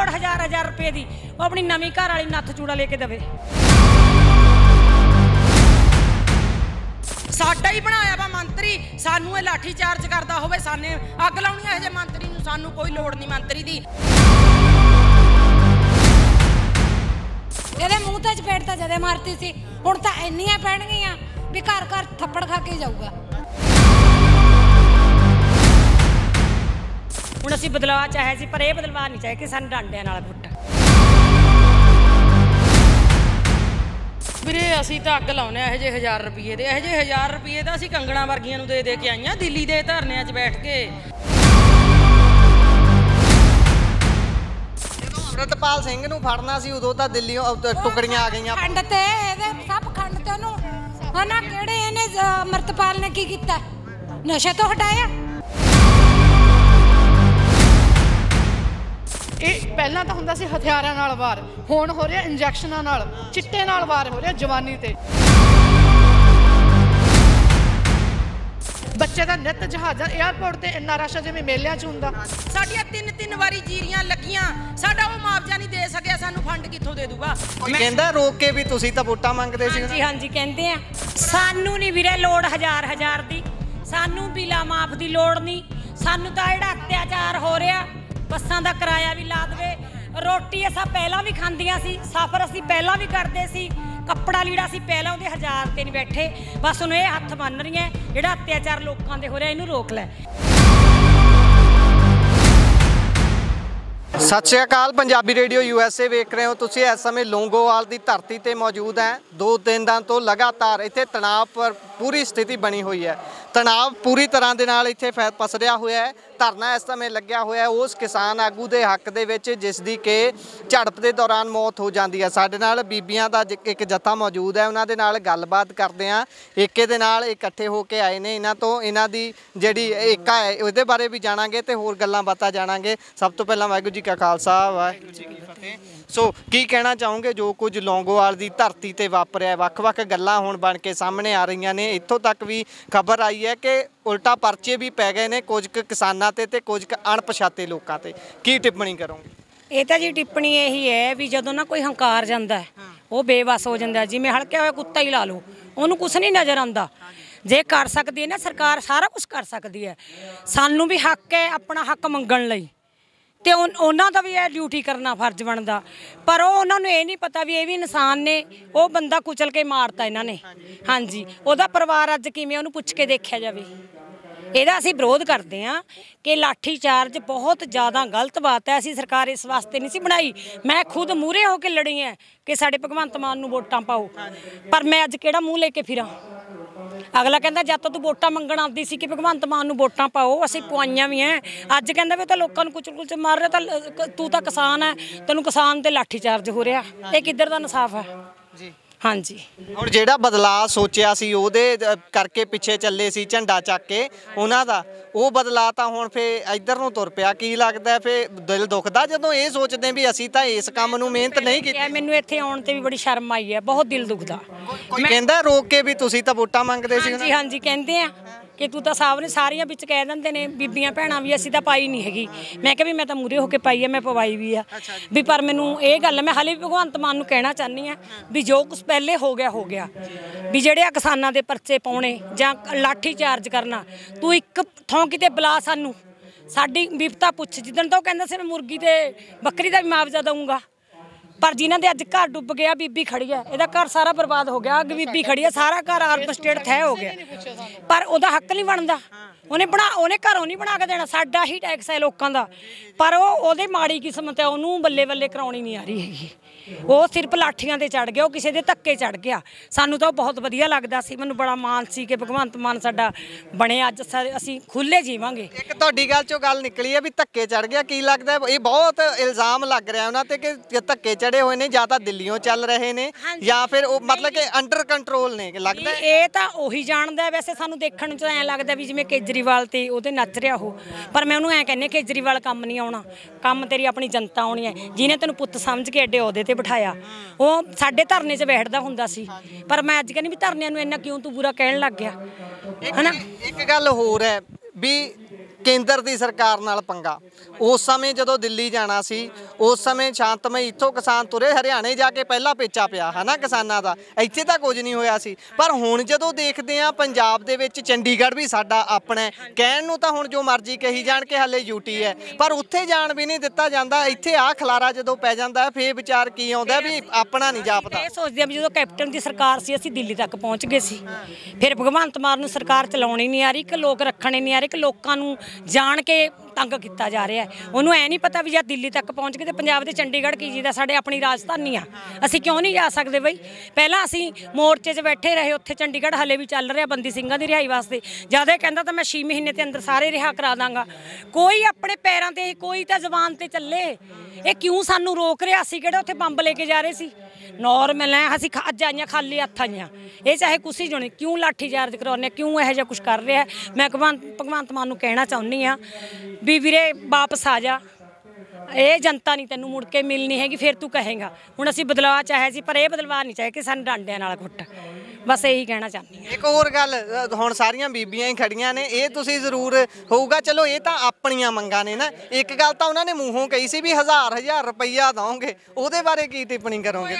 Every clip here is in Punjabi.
लोड़ 1000 रुपए की, वो अपनी नवीं घर वाली नत्थ चूड़ा लेके देवे। साडा ही बनाया वा मंत्री, सानू लाठी चार्ज करता होवे, साने अग लाउणी है जे मंत्री नूं, सानू कोई लोड़ नहीं मंत्री दी। ਇਹਦੇ ਮੂੰਹ ਤੇ ਚਪੇੜ ਤਾਂ ਜਦੇ ਮਾਰਤੀ ਸੀ, ਹੁਣ ਤਾਂ ਇੰਨੀਆਂ ਪੈਣਗੀਆਂ ਵੀ ਘਰ ਘਰ ਥੱਪੜ ਖਾ ਕੇ ਜਾਊਗਾ। ਹੁਣ ਅਸੀਂ ਬਦਲਾਅ ਚਾਹੇ ਸੀ, ਪਰ ਇਹ ਬਦਲਾਅ ਨਹੀਂ ਚਾਹੇ ਕਿ ਸਾਨੂੰ ਡਾਂਡਿਆਂ ਨਾਲ ਪੁੱਟ। ਵੀਰੇ ਅਸੀਂ ਤਾਂ ਅੱਗ ਲਾਉਨੇ ਇਹੋ ਜਿਹੇ 1000 ਰੁਪਏ ਦੇ, ਇਹੋ ਜਿਹੇ 1000 ਰੁਪਏ ਤਾਂ ਅਸੀਂ ਕੰਗਣਾ ਵਰਗੀਆਂ ਨੂੰ ਦੇ ਕੇ ਆਈਆਂ ਦਿੱਲੀ ਦੇ ਧਰਨਿਆਂ 'ਚ ਬੈਠ ਕੇ। ਅੰਮ੍ਰਿਤਪਾਲ ਸਿੰਘ ਨੂੰ ਫੜਨਾ ਸੀ ਉਦੋਂ ਤਾਂ ਦਿੱਲੀੋਂ ਟੁਕੜੀਆਂ ਆ ਗਈਆਂ। ਖੰਡ ਤੇ ਇਹਦੇ ਸਭ ਖੰਡ ਤੇ ਉਹਨੂੰ ਹਨਾ, ਕਿਹੜੇ ਇਹਨੇ ਅੰਮ੍ਰਿਤਪਾਲ ਨੇ ਕੀ ਕੀਤਾ, ਨਸ਼ੇ ਤੋਂ ਹਟਾਇਆ। ਇਹ ਪਹਿਲਾਂ ਤਾਂ ਹੁੰਦਾ ਸੀ ਹਥਿਆਰਾਂ ਨਾਲ ਵਾਰ, ਹੁਣ ਹੋ ਰਿਹਾ ਇੰਜੈਕਸ਼ਨਾਂ ਨਾਲ, ਚਿੱਟੇ ਨਾਲ ਵਾਰ ਹੋ ਰਿਹਾ ਜਵਾਨੀ ਤੇ। ਬੱਚੇ ਦਾ ਨਿੱਤ ਜਹਾਜ਼ਾਂ ਏਅਰਪੋਰਟ ਤੇ ਇੰਨਾ ਰਸ਼ ਜਿਵੇਂ ਮੇਲਿਆਂ 'ਚ ਹੁੰਦਾ। ਸਾਡੀਆਂ 3 ਵਾਰੀ ਜੀਰੀਆਂ ਲੱਗੀਆਂ, ਸਾਡਾ ਉਹ ਮੁਆਵਜ਼ਾ ਨਹੀਂ ਦੇ ਸਕਿਆ, ਸਾਨੂੰ ਫੰਡ ਕਿੱਥੋਂ ਦੇ ਦੂਗਾ। ਕਹਿੰਦਾ ਰੋਕ ਕੇ ਵੀ ਤੁਸੀਂ ਤਾਂ ਵੋਟਾਂ ਮੰਗਦੇ ਸੀ। ਹਾਂਜੀ ਹਾਂਜੀ ਕਹਿੰਦੇ ਆ, ਸਾਨੂੰ ਨਹੀਂ ਵੀਰੇ ਲੋੜ 1000 ਦੀ, ਸਾਨੂੰ ਬਿਲਾ ਮਾਫ ਦੀ ਲੋੜ ਨਹੀਂ। ਸਾਨੂੰ ਤਾਂ ਜਿਹੜਾ ਅਤਿਆਚਾਰ ਹੋ ਰਿਹਾ, ਬੱਸਾਂ ਦਾ ਕਿਰਾਇਆ ਵੀ ਲਾ ਦੇਵੇ, ਰੋਟੀ ਅਸਾਂ ਪਹਿਲਾਂ ਵੀ ਖਾਂਦੀਆਂ ਸੀ, ਸਫ਼ਰ ਅਸੀਂ ਪਹਿਲਾਂ ਵੀ ਕਰਦੇ ਸੀ, ਕੱਪੜਾ ਲੀੜਾ ਅਸੀਂ ਪਹਿਲਾਂ ਉਹਦੇ 1000 ਤੇ ਨਹੀਂ ਬੈਠੇ। ਬਸ ਉਹਨੂੰ ਇਹ ਹੱਥ ਬੰਨ ਰਹੀਆਂ, ਜਿਹੜਾ ਅਤਿਆਚਾਰ ਲੋਕਾਂ ਦੇ ਹੋ ਰਿਹਾ ਇਹਨੂੰ ਰੋਕ ਲੈ। ਸਤਿ ਸ਼੍ਰੀ ਅਕਾਲ, ਪੰਜਾਬੀ ਰੇਡੀਓ USA ਵੇਖ ਰਹੇ ਹੋ ਤੁਸੀਂ। ਇਸ ਸਮੇਂ ਲੋਂਗੋਵਾਲ ਦੀ ਧਰਤੀ ਤੇ ਮੌਜੂਦ ਹੈ। 2 ਦਿਨਾਂ ਤੋਂ ਲਗਾਤਾਰ ਇੱਥੇ ਤਣਾਅ ਪਰ ਪੂਰੀ ਸਥਿਤੀ ਬਣੀ ਹੋਈ ਹੈ। ਤਣਾਅ ਪੂਰੀ ਤਰ੍ਹਾਂ ਦੇ ਨਾਲ ਇੱਥੇ ਪਸਰਿਆ ਹੋਇਆ ਹੈ। ਧਰਨਾ ਇਸ ਸਮੇਂ ਲੱਗਿਆ ਹੋਇਆ ਉਸ ਕਿਸਾਨ ਆਗੂ ਦੇ ਹੱਕ ਦੇ ਵਿੱਚ ਜਿਸ ਦੀ ਕਿ ਝੜਪ ਦੇ ਦੌਰਾਨ ਮੌਤ ਹੋ ਜਾਂਦੀ ਹੈ। ਸਾਡੇ ਨਾਲ ਬੀਬੀਆਂ ਦਾ ਇੱਕ ਜੱਥਾ ਮੌਜੂਦ ਹੈ, ਉਹਨਾਂ ਦੇ ਨਾਲ ਗੱਲਬਾਤ ਕਰਦੇ ਹਾਂ। ਏਕੇ ਦੇ ਨਾਲ ਇਕੱਠੇ ਹੋ ਕੇ ਆਏ ਨੇ, ਇਹਨਾਂ ਤੋਂ ਇਹਨਾਂ ਦੀ ਜਿਹੜੀ ਏਕਾ ਹੈ ਉਹਦੇ ਬਾਰੇ ਵੀ ਜਾਣਾਂਗੇ ਤੇ ਹੋਰ ਗੱਲਾਂ ਬਾਤਾਂ ਜਾਣਾਂਗੇ। ਸਭ ਤੋਂ ਪਹਿਲਾਂ ਵਾਹਿਗੁਰੂ ਜੀ ਕਾ ਖਾਲਸਾ ਵਾਹਿਗੁਰੂ ਜੀ ਕੀ ਫਤਿਹ। ਸੋ ਕੀ ਕਹਿਣਾ ਚਾਹੋਗੇ ਜੋ ਕੁਝ ਲੌਂਗੋਵਾਲ ਦੀ ਧਰਤੀ ਤੇ ਵਾਪਰਿਆ? ਵੱਖ-ਵੱਖ ਗੱਲਾਂ ਹੁਣ ਬਣ ਕੇ ਸਾਹਮਣੇ ਆ ਰਹੀਆਂ ਨੇ। ਇੱਥੋਂ ਤੱਕ ਵੀ ਖਬਰ ਆਈ ਹੈ ਕਿ ਉਲਟਾ ਪਰਚੇ ਵੀ ਪੈ ਗਏ ਨੇ ਕੁਝ ਕਿਸਾਨਾਂ ਤੇ ਕੁਝ ਅਣਪਛਾਤੇ ਲੋਕਾਂ ਤੇ। ਕੀ ਟਿੱਪਣੀ ਕਰੋਗੇ? ਇਹ ਤਾਂ ਜੀ ਟਿੱਪਣੀ ਇਹੀ ਹੈ ਵੀ ਜਦੋਂ ਨਾ ਕੋਈ ਹੰਕਾਰ ਜਾਂਦਾ ਹੈ, ਉਹ ਬੇਵਸ ਹੋ ਜਾਂਦਾ। ਜਿਵੇਂ ਹਲਕਿਆ ਹੋਇਆ ਕੁੱਤਾ ਹੀ ਲਾ ਲਓ, ਉਹਨੂੰ ਕੁਛ ਨਹੀਂ ਨਜ਼ਰ ਆਉਂਦਾ। ਜੇ ਕਰ ਸਕਦੀ ਹੈ ਨਾ ਸਰਕਾਰ, ਸਾਰਾ ਕੁਝ ਕਰ ਸਕਦੀ ਹੈ। ਸਾਨੂੰ ਵੀ ਹੱਕ ਹੈ ਆਪਣਾ ਹੱਕ ਮੰਗਣ ਲਈ, ਤੇ ਉਹਨਾਂ ਦਾ ਵੀ ਇਹ ਡਿਊਟੀ ਕਰਨਾ ਫਰਜ਼ ਬਣਦਾ। ਪਰ ਉਹਨਾਂ ਨੂੰ ਇਹ ਨਹੀਂ ਪਤਾ ਵੀ ਇਹ ਵੀ ਇਨਸਾਨ ਨੇ। ਉਹ ਬੰਦਾ ਕੁਚਲ ਕੇ ਮਾਰਤਾ ਇਹਨਾਂ ਨੇ। ਹਾਂਜੀ, ਉਹਦਾ ਪਰਿਵਾਰ ਅੱਜ ਕਿਵੇਂ, ਉਹਨੂੰ ਪੁੱਛ ਕੇ ਦੇਖਿਆ ਜਾਵੇ। ਇਹਦਾ ਅਸੀਂ ਵਿਰੋਧ ਕਰਦੇ ਹਾਂ ਕਿ ਲਾਠੀ ਚਾਰਜ ਬਹੁਤ ਜ਼ਿਆਦਾ ਗਲਤ ਬਾਤ ਹੈ। ਅਸੀਂ ਸਰਕਾਰ ਇਸ ਵਾਸਤੇ ਨਹੀਂ ਸੀ ਬਣਾਈ। ਮੈਂ ਖੁਦ ਮੂਹਰੇ ਹੋ ਕੇ ਲੜੀ ਹੈ ਕਿ ਸਾਡੇ ਭਗਵੰਤ ਮਾਨ ਨੂੰ ਵੋਟਾਂ ਪਾਓ, ਪਰ ਮੈਂ ਅੱਜ ਕਿਹੜਾ ਮੂੰਹ ਲੈ ਕੇ ਫਿਰਾਂ? ਅਗਲਾ ਕਹਿੰਦਾ ਜਦ ਤੂੰ ਵੋਟਾਂ ਮੰਗਣ ਆਉਂਦੀ ਸੀ ਕਿ ਭਗਵੰਤ ਮਾਨ ਨੂੰ ਵੋਟਾਂ ਪਾਓ, ਅਸੀਂ ਪਵਾਈਆਂ ਵੀ ਐ। ਅੱਜ ਕਹਿੰਦਾ ਵੀ ਉਹ ਤਾਂ ਲੋਕਾਂ ਨੂੰ ਕੁਚਲ ਮਾਰ ਰਿਹਾ, ਤਾਂ ਤੂੰ ਤਾਂ ਕਿਸਾਨ ਹੈ, ਤੈਨੂੰ ਕਿਸਾਨ ਤੇ ਲਾਠੀ ਚਾਰਜ ਹੋ ਰਿਹਾ। ਇਹ ਕਿੱਧਰ ਦਾ ਇਨਸਾਫ ਹੈ ਜੀ? ਹਾਂਜੀ, ਹੁਣ ਜਿਹੜਾ ਬਦਲਾਅ ਸੋਚਿਆ ਸੀ ਉਹਦੇ ਕਰਕੇ ਪਿੱਛੇ ਚੱਲੇ ਸੀ ਝੰਡਾ ਚੱਕ ਕੇ ਉਹਨਾਂ ਦਾ, ਉਹ ਬਦਲਾਅ ਤਾਂ ਹੁਣ ਫੇਰ ਇੱਧਰ ਨੂੰ ਤੁਰ ਪਿਆ। ਕੀ ਲੱਗਦਾ ਫੇਰ ਦਿਲ ਦੁਖਦਾ ਜਦੋਂ ਇਹ ਸੋਚਦੇ ਵੀ ਅਸੀਂ ਤਾਂ ਇਸ ਕੰਮ ਨੂੰ ਮਿਹਨਤ ਨਹੀਂ ਕੀਤੀ? ਮੈਨੂੰ ਇੱਥੇ ਆਉਣ ਤੇ ਵੀ ਬੜੀ ਸ਼ਰਮ ਆਈ ਹੈ, ਬਹੁਤ ਦਿਲ ਦੁਖਦਾ। ਕੋਈ ਕਹਿੰਦਾ ਰੋਕ ਕੇ ਵੀ ਤੁਸੀਂ ਤਾਂ ਵੋਟਾਂ ਮੰਗਦੇ ਸੀ। ਹਾਂਜੀ ਹਾਂਜੀ ਕਹਿੰਦੇ ਆ ਕਿ ਤੂੰ ਤਾਂ ਸਾਹਿਬ ਨੇ ਸਾਰੀਆਂ ਵਿੱਚ ਕਹਿ ਦਿੰਦੇ ਨੇ, ਬੀਬੀਆਂ ਭੈਣਾਂ ਵੀ, ਅਸੀਂ ਤਾਂ ਪਾਈ ਨਹੀਂ ਹੈਗੀ। ਮੈਂ ਕਿਹਾ ਵੀ ਮੈਂ ਤਾਂ ਮੂਹਰੇ ਹੋ ਕੇ ਪਾਈ ਹੈ, ਮੈਂ ਪਵਾਈ ਵੀ ਆ ਵੀ। ਪਰ ਮੈਨੂੰ ਇਹ ਗੱਲ ਮੈਂ ਹਾਲੇ ਵੀ ਭਗਵੰਤ ਮਾਨ ਨੂੰ ਕਹਿਣਾ ਚਾਹੁੰਦੀ ਹਾਂ ਵੀ ਜੋ ਕੁਛ ਪਹਿਲੇ ਹੋ ਗਿਆ ਵੀ ਜਿਹੜੇ ਆ ਕਿਸਾਨਾਂ ਦੇ ਪਰਚੇ ਪਾਉਣੇ ਜਾਂ ਲਾਠੀ ਚਾਰਜ ਕਰਨਾ, ਤੂੰ ਇੱਕ ਥੋਂ ਕਿਤੇ ਬੁਲਾ ਸਾਨੂੰ, ਸਾਡੀ ਵਿਪਤਾ ਪੁੱਛ। ਜਿੱਦਣ ਤੋਂ ਕਹਿੰਦਾ ਸੀ ਮੈਂ ਮੁਰਗੀ ਤੇ ਬੱਕਰੀ ਦਾ ਵੀ ਮੁਆਵਜ਼ਾ ਦਊਂਗਾ, ਪਰ ਜਿਨ੍ਹਾਂ ਦੇ ਅੱਜ ਘਰ ਡੁੱਬ ਗਿਆ, ਬੀਬੀ ਖੜੀ ਹੈ, ਇਹਦਾ ਘਰ ਸਾਰਾ ਬਰਬਾਦ ਹੋ ਗਿਆ। ਅੱਗ ਬੀਬੀ ਖੜੀ ਹੈ, ਸਾਰਾ ਘਰ ਆਰਪ ਸਟੇਟ ਤੈਅ ਹੋ ਗਿਆ, ਪਰ ਉਹਦਾ ਹੱਕ ਨਹੀਂ ਬਣਦਾ। ਉਹਨੇ ਘਰੋਂ ਨਹੀਂ ਬਣਾ ਕੇ ਦੇਣਾ, ਸਾਡਾ ਹੀ ਟੈਕਸ ਹੈ ਲੋਕਾਂ ਦਾ। ਪਰ ਉਹਦੇ ਮਾੜੀ ਕਿਸਮਤ ਹੈ, ਉਹਨੂੰ ਬੱਲੇ ਬੱਲੇ ਕਰਾਉਣੀ ਨਹੀਂ ਆ ਰਹੀ ਹੈਗੀ। ਉਹ ਸਿਰਫ ਲਾਠੀਆਂ ਤੇ ਚੜ ਗਿਆ, ਉਹ ਕਿਸੇ ਦੇ ਧੱਕੇ ਚੜ ਗਿਆ। ਸਾਨੂੰ ਤਾਂ ਬਹੁਤ ਵਧੀਆ ਲੱਗਦਾ ਸੀ, ਮੈਨੂੰ ਬੜਾ ਮਾਣ ਸੀ ਕਿ ਭਗਵੰਤ ਮਾਨ ਸਾਡਾ ਬਣਿਆ। ਅੱਜ ਅਸੀਂ ਖੁੱਲੇ ਜੀਵਾਂਗੇ। ਇੱਕ ਤੁਹਾਡੀ ਗੱਲ ਚੋਂ ਗੱਲ ਨਿਕਲੀ ਹੈ ਵੀ ਧੱਕੇ ਚੜ ਗਿਆ। ਕੀ ਲੱਗਦਾ ਇਹ ਬਹੁਤ ਇਲਜ਼ਾਮ ਲੱਗ ਰਿਹਾ ਉਹਨਾਂ ਤੇ ਕਿ ਧੱਕੇ ਚੜੇ ਹੋਏ ਨੇ, ਜਾਂ ਤਾਂ ਦਿੱਲੀੋਂ ਚੱਲ ਰਹੇ ਨੇ ਜਾਂ ਫਿਰ ਉਹ ਮਤਲਬ ਕਿ ਅੰਡਰ ਕੰਟਰੋਲ ਨੇ? ਲੱਗਦਾ ਇਹ ਤਾਂ ਉਹੀ ਜਾਣਦਾ। ਵੈਸੇ ਸਾਨੂੰ ਦੇਖਣ 'ਚ ਐਂ ਲੱਗਦਾ ਵੀ ਜਿਵੇਂ ਕੇਜਰੀਵਾਲ ਤੇ ਉਹਦੇ ਨੱਚ ਰਿਹਾ ਉਹ। ਪਰ ਮੈਂ ਉਹਨੂੰ ਐਂ ਕਹਿੰਦੀ, ਕੇਜਰੀਵਾਲ ਕੰਮ ਨਹੀਂ ਆਉਣਾ, ਕੰਮ ਤੇਰੀ ਆਪਣੀ ਜਨਤਾ ਆਉਣੀ ਹੈ, ਜਿਹਨੇ ਤੈਨੂੰ ਪੁੱਤ ਸਮਝ ਕੇ ਐਡੇ ਅਹੁਦੇ ਤੇ ਬਿਠਾਇਆ। ਉਹ ਸਾਡੇ ਧਰਨੇ 'ਚ ਬੈਠਦਾ ਹੁੰਦਾ ਸੀ, ਪਰ ਮੈਂ ਅੱਜ ਕਹਿੰਦੀ ਵੀ ਧਰਨਿਆਂ ਨੂੰ ਇੰਨਾ ਕਿਉਂ ਤੂੰ ਬੁਰਾ ਕਹਿਣ ਲੱਗ ਗਿਆ, ਹਨਾ? ਇੱਕ ਗੱਲ ਹੋਰ ਹੈ ਵੀ ਕੇਂਦਰ ਦੀ ਸਰਕਾਰ ਨਾਲ ਪੰਗਾ। ਉਸ ਸਮੇਂ ਜਦੋਂ ਦਿੱਲੀ ਜਾਣਾ ਸੀ ਉਸ ਸਮੇਂ ਸ਼ਾਂਤਮਈ ਇੱਥੋਂ ਕਿਸਾਨ ਤੁਰੇ, ਹਰਿਆਣੇ ਜਾ ਕੇ ਪਹਿਲਾ ਪੇਚਾ ਪਿਆ ਹੈ ਨਾ ਕਿਸਾਨਾਂ ਦਾ, ਇੱਥੇ ਤਾਂ ਕੁਝ ਨਹੀਂ ਹੋਇਆ ਸੀ। ਪਰ ਹੁਣ ਜਦੋਂ ਦੇਖਦੇ ਹਾਂ ਪੰਜਾਬ ਦੇ ਵਿੱਚ ਚੰਡੀਗੜ੍ਹ ਵੀ ਸਾਡਾ ਆਪਣਾ, ਕਹਿਣ ਨੂੰ ਤਾਂ ਹੁਣ ਜੋ ਮਰਜ਼ੀ ਕਹੀ ਜਾਣ ਕਿ ਹਾਲੇ ਯੂਟੀ ਹੈ, ਪਰ ਉੱਥੇ ਜਾਣ ਵੀ ਨਹੀਂ ਦਿੱਤਾ ਜਾਂਦਾ। ਇੱਥੇ ਆਹ ਖਲਾਰਾ ਜਦੋਂ ਪੈ ਜਾਂਦਾ ਫੇਰ ਵਿਚਾਰ ਕੀ ਆਉਂਦਾ ਵੀ ਆਪਣਾ ਨਹੀਂ ਜਾਪਦਾ। ਇਹ ਸੋਚਦੇ ਆ ਵੀ ਜਦੋਂ ਕੈਪਟਨ ਦੀ ਸਰਕਾਰ ਸੀ ਅਸੀਂ ਦਿੱਲੀ ਤੱਕ ਪਹੁੰਚ ਗਏ ਸੀ, ਫਿਰ ਭਗਵੰਤ ਮਾਨ ਨੂੰ ਸਰਕਾਰ ਚਲਾਉਣੀ ਨਹੀਂ ਆ ਰਹੀ ਕਿ ਲੋਕ ਰੱਖਣੇ ਨਹੀਂ ਆ ਰਹੇ, ਕਿ ਲੋਕਾਂ ਨੂੰ ਜਾਣ ਕੇ ਤੰਗ ਕੀਤਾ ਜਾ ਰਿਹਾ। ਉਹਨੂੰ ਐ ਨਹੀਂ ਪਤਾ ਵੀ ਜੇ ਦਿੱਲੀ ਤੱਕ ਪਹੁੰਚ ਗਏ ਤੇ ਪੰਜਾਬ ਦੇ ਚੰਡੀਗੜ੍ਹ ਕੀ ਚੀਜ਼ ਆ, ਸਾਡੇ ਆਪਣੀ ਰਾਜਧਾਨੀ ਆ, ਅਸੀਂ ਕਿਉਂ ਨਹੀਂ ਜਾ ਸਕਦੇ ਬਈ। ਪਹਿਲਾਂ ਅਸੀਂ ਮੋਰਚੇ 'ਚ ਬੈਠੇ ਰਹੇ, ਉੱਥੇ ਚੰਡੀਗੜ੍ਹ ਹਲੇ ਵੀ ਚੱਲ ਰਿਹਾ ਬੰਦੀ ਸਿੰਘਾਂ ਦੀ ਰਿਹਾਈ ਵਾਸਤੇ। ਜਦ ਇਹ ਕਹਿੰਦਾ ਤਾਂ ਮੈਂ 6 ਮਹੀਨੇ ਦੇ ਅੰਦਰ ਸਾਰੇ ਰਿਹਾ ਕਰਾ ਦਾਂਗਾ। ਕੋਈ ਆਪਣੇ ਪੈਰਾਂ ਤੇ, ਕੋਈ ਤਾਂ ਜ਼ਬਾਨ ਤੇ ਚੱਲੇ। ਇਹ ਕਿਉਂ ਸਾਨੂੰ ਰੋਕ ਰਿਹਾ? ਅਸੀਂ ਕਿਹੜਾ ਉੱਥੇ ਬੰਬ ਲੈ ਕੇ ਜਾ ਰਹੇ ਸੀ? ਨੋਰਮਲ ਹੈ, ਅਸੀਂ ਅੱਜ ਆਈਆਂ ਖਾਲੀ ਹੱਥ ਆਈਆਂ। ਇਹ ਚਾਹੇ ਕੁਛ ਜਣੇ ਕਿਉਂ ਲਾਠੀ ਚਾਰਜ ਕਰਾਉਂਦੇ, ਕਿਉਂ ਇਹੋ ਜਿਹਾ ਕੁਛ ਕਰ ਰਿਹਾ। ਮੈਂ ਭਗਵੰਤ ਮਾਨ ਨੂੰ ਕਹਿਣਾ ਚਾਹੁੰਦੀ ਹਾਂ ਵੀ ਵੀਰੇ ਵਾਪਸ ਆ ਜਾ, ਇਹ ਜਨਤਾ ਨਹੀਂ ਤੈਨੂੰ ਮੁੜ ਕੇ ਮਿਲਣੀ ਹੈਗੀ, ਫਿਰ ਤੂੰ ਕਹੇਗਾ। ਹੁਣ ਅਸੀਂ ਬਦਲਾਅ ਚਾਹਿਆ ਸੀ ਪਰ ਇਹ ਬਦਲਾਅ ਨਹੀਂ ਚਾਹੇ ਕਿ ਸਾਨੂੰ ਡਾਂਡਿਆਂ ਨਾਲ ਕੁੱਟ। ਬਸ ਇਹੀ ਕਹਿਣਾ ਚਾਹੁੰਦੀ ਹਾਂ। ਇੱਕ ਹੋਰ ਗੱਲ, ਹੁਣ ਸਾਰੀਆਂ ਬੀਬੀਆਂ ਹੀ ਖੜੀਆਂ ਨੇ, ਇਹ ਤੁਸੀਂ ਜ਼ਰੂਰ ਹੋਊਗਾ, ਚਲੋ ਇਹ ਤਾਂ ਆਪਣੀਆਂ ਮੰਗਾਂ ਨੇ ਨਾ। ਇੱਕ ਗੱਲ ਤਾਂ ਉਹਨਾਂ ਨੇ ਮੂੰਹੋਂ ਕਹੀ ਸੀ ਵੀ 1000 ਰੁਪਈਆ ਦਓਗੇ, ਉਹਦੇ ਬਾਰੇ ਕੀ ਟਿੱਪਣੀ ਕਰੋਗੇ?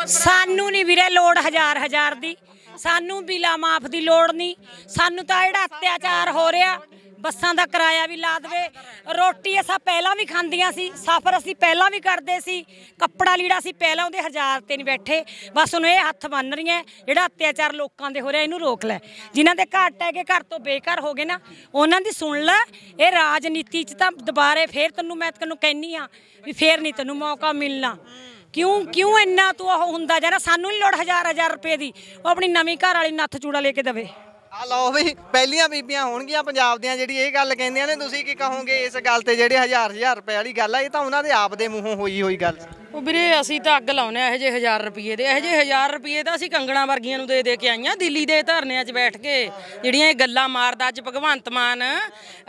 ਸਾਨੂੰ ਨਹੀਂ ਵੀਰੇ ਲੋੜ 1000 ਦੀ, ਸਾਨੂੰ ਬਿਲਾ ਮਾਫ ਦੀ ਲੋੜ ਨਹੀਂ। ਸਾਨੂੰ ਤਾਂ ਜਿਹੜਾ ਅਤਿਆਚਾਰ ਹੋ ਰਿਹਾ, ਬੱਸਾਂ ਦਾ ਕਿਰਾਇਆ ਵੀ ਲਾ ਦੇਵੇ, ਰੋਟੀ ਅਸਾਂ ਪਹਿਲਾਂ ਵੀ ਖਾਂਦੀਆਂ ਸੀ, ਸਫ਼ਰ ਅਸੀਂ ਪਹਿਲਾਂ ਵੀ ਕਰਦੇ ਸੀ, ਕੱਪੜਾ ਲੀੜਾ ਅਸੀਂ ਪਹਿਲਾਂ ਉਹਦੇ 1000 ਤੇ ਨਹੀਂ ਬੈਠੇ। ਬਸ ਉਹਨੂੰ ਇਹ ਹੱਥ ਬੰਨ ਰਹੀਆਂ, ਜਿਹੜਾ ਅਤਿਆਚਾਰ ਲੋਕਾਂ ਦੇ ਹੋ ਰਿਹਾ ਇਹਨੂੰ ਰੋਕ ਲੈ। ਜਿਨ੍ਹਾਂ ਦੇ ਘਰ ਟਹਿ ਕੇ ਘਰ ਤੋਂ ਬੇਘਰ ਹੋ ਗਏ ਨਾ, ਉਹਨਾਂ ਦੀ ਸੁਣ ਲੈ। ਇਹ ਰਾਜਨੀਤੀ 'ਚ ਤਾਂ ਦੁਬਾਰੇ ਫੇਰ ਮੈਂ ਤੈਨੂੰ ਕਹਿੰਦੀ ਹਾਂ ਵੀ ਫੇਰ ਨਹੀਂ ਤੈਨੂੰ ਮੌਕਾ ਮਿਲਣਾ। ਕਿਉਂ ਇੰਨਾ ਤੂੰ ਉਹ ਹੁੰਦਾ ਜਾਣਾ? ਸਾਨੂੰ ਨਹੀਂ ਲੋੜ 1000 ਰੁਪਏ ਦੀ, ਉਹ ਆਪਣੀ ਨਵੀਂ ਘਰ ਵਾਲੀ ਨੱਥ ਚੂੜਾ ਲੈ ਕੇ ਦੇਵੇ। ਆ ਲਓ ਵੀ ਪਹਿਲੀਆਂ ਬੀਬੀਆਂ ਹੋਣਗੀਆਂ ਪੰਜਾਬ ਦੀਆਂ ਜਿਹੜੀ ਇਹ ਗੱਲ ਕਹਿੰਦੀਆਂ ਨੇ। ਤੁਸੀਂ ਕੀ ਕਹੋਗੇ ਇਸ ਗੱਲ ਤੇ? ਜਿਹੜੇ 1000 ਰੁਪਏ ਵਾਲੀ ਗੱਲ ਆ, ਇਹ ਤਾਂ ਉਹਨਾਂ ਦੇ ਆਪ ਦੇ ਮੂੰਹੋਂ ਹੋਈ ਗੱਲ। ਉਹ ਵੀਰੇ ਅਸੀਂ ਤਾਂ ਅੱਗ ਲਾਉਨੇ ਆ ਇਹੋ ਜਿਹੇ 1000 ਰੁਪਏ ਦੇ। ਇਹੋ ਜਿਹੇ 1000 ਰੁਪਏ ਤਾਂ ਅਸੀਂ ਕੰਗਣਾ ਵਰਗੀਆਂ ਨੂੰ ਦੇ ਕੇ ਆਈਆਂ ਦਿੱਲੀ ਦੇ ਧਰਨਿਆਂ 'ਚ ਬੈਠ ਕੇ। ਜਿਹੜੀਆਂ ਇਹ ਗੱਲਾਂ ਮਾਰਦਾ ਅੱਜ ਭਗਵੰਤ ਮਾਨ,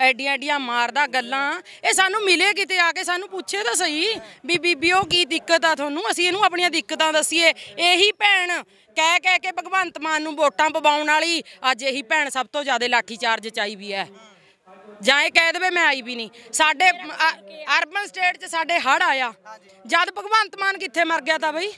ਐਡੀਆਂ ਮਾਰਦਾ ਗੱਲਾਂ, ਇਹ ਸਾਨੂੰ ਮਿਲੇ ਕਿਤੇ ਆ ਕੇ ਸਾਨੂੰ ਪੁੱਛੇ ਤਾਂ ਸਹੀ ਵੀ ਬੀਬੀਓ ਕੀ ਦਿੱਕਤ ਆ ਤੁਹਾਨੂੰ, ਅਸੀਂ ਇਹਨੂੰ ਆਪਣੀਆਂ ਦਿੱਕਤਾਂ ਦੱਸੀਏ। ਇਹੀ ਭੈਣ ਕਹਿ ਕੇ ਭਗਵੰਤ ਮਾਨ ਨੂੰ ਵੋਟਾਂ ਪਵਾਉਣ ਵਾਲੀ ਅੱਜ ਇਹੀ ਭੈਣ ਸਭ ਤੋਂ ਜ਼ਿਆਦਾ ਲਾਠੀ ਚਾਰਜ 'ਚ ਆਈ ਵੀ ਹੈ। ਜਾਂ ਇਹ ਕਹਿ ਦੇਵੇ ਮੈਂ ਆਈ ਵੀ ਨਹੀਂ। ਸਾਡੇ ਅਰਬਨ ਸਟੇਟ 'ਚ ਸਾਡੇ ਹੜ੍ਹ ਆਇਆ, ਜਦ ਭਗਵੰਤ ਮਾਨ ਕਿੱਥੇ ਮਰ ਗਿਆ ਤਾਂ ਬਈ?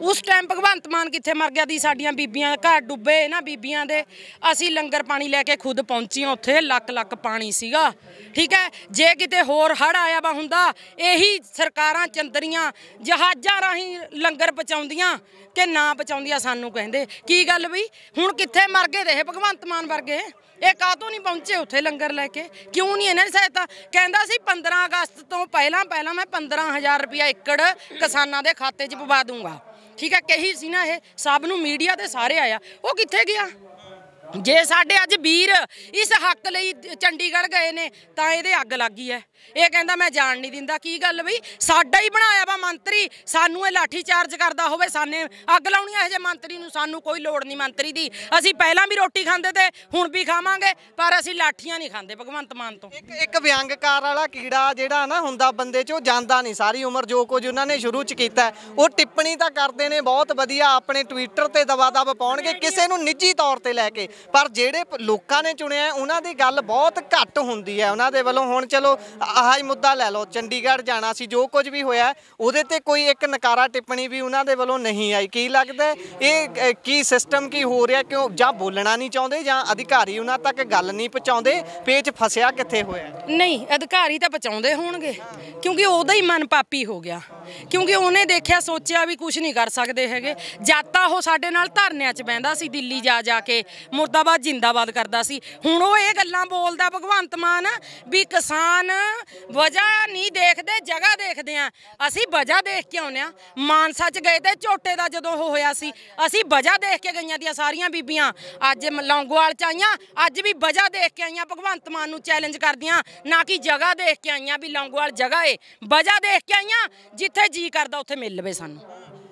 ਉਸ ਟਾਈਮ ਭਗਵੰਤ ਮਾਨ ਕਿੱਥੇ ਮਰ ਗਿਆ ਦੀ? ਸਾਡੀਆਂ ਬੀਬੀਆਂ ਘਰ ਡੁੱਬੇ ਨਾ ਬੀਬੀਆਂ ਦੇ। ਅਸੀਂ ਲੰਗਰ ਪਾਣੀ ਲੈ ਕੇ ਖੁਦ ਪਹੁੰਚੀਆਂ ਉੱਥੇ, ਲੱਕ ਪਾਣੀ ਸੀਗਾ। ਠੀਕ ਹੈ, ਜੇ ਕਿਤੇ ਹੋਰ ਹੜ੍ਹ ਆਇਆ ਵਾ ਹੁੰਦਾ, ਇਹੀ ਸਰਕਾਰਾਂ ਚੰਦਰੀਆਂ ਜਹਾਜ਼ਾਂ ਰਾਹੀਂ ਲੰਗਰ ਪਹੁੰਚਾਉਂਦੀਆਂ ਕਿ ਨਾ ਪਹੁੰਚਾਉਂਦੀਆਂ ਸਾਨੂੰ ਕਹਿੰਦੇ ਕੀ ਗੱਲ ਬਈ? ਹੁਣ ਕਿੱਥੇ ਮਰ ਗਏ ਰਹੇ ਭਗਵੰਤ ਮਾਨ ਵਰਗੇ? ਇਹ ਕਾਹਤੋਂ ਨਹੀਂ ਪਹੁੰਚੇ ਉੱਥੇ ਲੰਗਰ ਲੈ ਕੇ? ਕਿਉਂ ਨਹੀਂ ਇਹਨਾਂ ਦੀ ਸਹਾਇਤਾ? ਕਹਿੰਦਾ ਸੀ 15 ਅਗਸਤ ਤੋਂ ਪਹਿਲਾਂ ਮੈਂ 15000 ਰੁਪਇਆ ਏਕੜ ਕਿਸਾਨਾਂ ਦੇ ਖਾਤੇ 'ਚ ਪਵਾ ਦੂੰਗਾ। ਠੀਕ ਹੈ, ਕਹੀ ਸੀ ਨਾ ਇਹ, ਸਭ ਨੂੰ ਮੀਡੀਆ ਤੇ ਸਾਰੇ ਆਇਆ। ਉਹ ਕਿੱਥੇ ਗਿਆ? ਜੇ ਸਾਡੇ ਅੱਜ ਵੀਰ ਇਸ ਹੱਕ ਲਈ ਚੰਡੀਗੜ੍ਹ ਗਏ ਨੇ ਤਾਂ ਇਹਦੇ ਅੱਗ ਲੱਗ ਗਈ ਹੈ। ਇਹ ਕਹਿੰਦਾ ਮੈਂ ਜਾਣ ਨਹੀਂ ਦਿੰਦਾ। ਕੀ ਗੱਲ ਬਈ? ਸਾਡਾ ਹੀ ਬਣਾਇਆ ਵਾ ਮੰਤਰੀ, ਸਾਨੂੰ ਇਹ ਲਾਠੀ ਚਾਰਜ ਕਰਦਾ ਹੋਵੇ, ਸਾਨੇ ਅੱਗ ਲਾਉਣੀ ਇਹੋ ਜਿਹੇ ਮੰਤਰੀ ਨੂੰ? ਸਾਨੂੰ ਕੋਈ ਲੋੜ ਨਹੀਂ ਮੰਤਰੀ ਦੀ। ਅਸੀਂ ਪਹਿਲਾਂ ਵੀ ਰੋਟੀ ਖਾਂਦੇ ਤੇ ਹੁਣ ਵੀ ਖਾਵਾਂਗੇ, ਪਰ ਅਸੀਂ ਲਾਠੀਆਂ ਨਹੀਂ ਖਾਂਦੇ ਭਗਵੰਤ ਮਾਨ ਤੋਂ। ਇੱਕ ਵਿਅੰਗਕਾਰ ਵਾਲਾ ਕੀੜਾ ਜਿਹੜਾ ਨਾ ਹੁੰਦਾ ਬੰਦੇ 'ਚ, ਉਹ ਜਾਂਦਾ ਨਹੀਂ ਸਾਰੀ ਉਮਰ। ਜੋ ਕੁਝ ਉਹਨਾਂ ਨੇ ਸ਼ੁਰੂ 'ਚ ਕੀਤਾ, ਉਹ ਟਿੱਪਣੀ ਤਾਂ ਕਰਦੇ ਨੇ ਬਹੁਤ ਵਧੀਆ, ਆਪਣੇ ਟਵਿੱਟਰ ਤੇ ਦਵਾ ਦਵ ਪਾਉਣਗੇ ਕਿਸੇ ਨੂੰ ਨਿੱਜੀ ਤੌਰ ਤੇ ਲੈ ਕੇ, ਪਰ ਜਿਹੜੇ ਲੋਕਾਂ ਨੇ ਚੁਣਿਆ ਉਹਨਾਂ ਦੀ ਗੱਲ ਬਹੁਤ ਘੱਟ ਹੁੰਦੀ ਹੈ ਉਹਨਾਂ ਦੇ ਵੱਲੋਂ। ਹੁਣ ਚਲੋ ਆਹ ਹੀ ਮੁੱਦਾ ਲੈ ਲਓ, ਚੰਡੀਗੜ੍ਹ ਜਾਣਾ ਸੀ, ਜੋ ਕੁਝ ਵੀ ਹੋਇਆ ਉਹਦੇ ਤੇ ਕੋਈ ਇੱਕ ਨਕਾਰਾ ਟਿੱਪਣੀ ਵੀ ਉਹਨਾਂ ਦੇ ਵੱਲੋਂ ਨਹੀਂ ਆਈ। ਕੀ ਲੱਗਦਾ ਇਹ ਕੀ ਸਿਸਟਮ ਕੀ ਹੋ ਰਿਹਾ? ਕਿਉਂ ਜਾਂ ਬੋਲਣਾ ਨਹੀਂ ਚਾਹੁੰਦੇ ਜਾਂ ਅਧਿਕਾਰੀ ਉਹਨਾਂ ਤੱਕ ਗੱਲ ਨਹੀਂ ਪਹੁੰਚਾਉਂਦੇ? ਪੇਚ ਫਸਿਆ ਕਿੱਥੇ ਹੋਇਆ? ਨਹੀਂ, ਅਧਿਕਾਰੀ ਤਾਂ ਪਹੁੰਚਾਉਂਦੇ ਹੋਣਗੇ ਕਿਉਂਕਿ ਉਹਦਾ ਹੀ ਮਨ ਪਾਪੀ ਹੋ ਗਿਆ, ਕਿਉਂਕਿ ਉਹਨੇ ਦੇਖਿਆ ਸੋਚਿਆ ਵੀ ਕੁਝ ਨਹੀਂ ਕਰ ਸਕਦੇ ਹੈਗੇ। ਜਦ ਤਾਂ ਉਹ ਸਾਡੇ ਨਾਲ ਧਰਨਿਆਂ 'ਚ ਬਹਿੰਦਾ ਸੀ, ਦਿੱਲੀ ਜਾ ਕੇ ਮੁਰਦਾਬਾਦ ਜਿੰਦਾਬਾਦ ਕਰਦਾ ਸੀ। ਹੁਣ ਉਹ ਇਹ ਗੱਲਾਂ ਬੋਲਦਾ ਭਗਵੰਤ ਮਾਨ ਵੀ ਕਿਸਾਨ ਵਜ੍ਹਾ ਨਹੀਂ ਦੇਖਦੇ, ਜਗ੍ਹਾ ਦੇਖਦੇ ਆ। ਅਸੀਂ ਵਜ੍ਹਾ ਦੇਖ ਕੇ ਆਉਂਦੇ ਆ। ਮਾਨਸਾ 'ਚ ਗਏ ਤੇ ਝੋਟੇ ਦਾ ਜਦੋਂ ਉਹ ਹੋਇਆ ਸੀ, ਅਸੀਂ ਵਜ੍ਹਾ ਦੇਖ ਕੇ ਗਈਆਂ ਦੀਆਂ ਸਾਰੀਆਂ ਬੀਬੀਆਂ। ਅੱਜ ਲੌਂਗੋਵਾਲ 'ਚ ਆਈਆਂ, ਅੱਜ ਵੀ ਵਜ੍ਹਾ ਦੇਖ ਕੇ ਆਈਆਂ, ਭਗਵੰਤ ਮਾਨ ਨੂੰ ਚੈਲੰਜ ਕਰਦੀਆਂ, ਨਾ ਕਿ ਜਗ੍ਹਾ ਦੇਖ ਕੇ ਆਈਆਂ ਵੀ ਲੌਂਗੋਵਾਲ ਜਗ੍ਹਾ ਏ। ਵਜ੍ਹਾ ਦੇਖ ਕੇ ਆਈਆਂ, ਜਿੱਥੇ ਜੀ ਕਰਦਾ ਉੱਥੇ ਮਿਲ ਲਵੇ ਸਾਨੂੰ।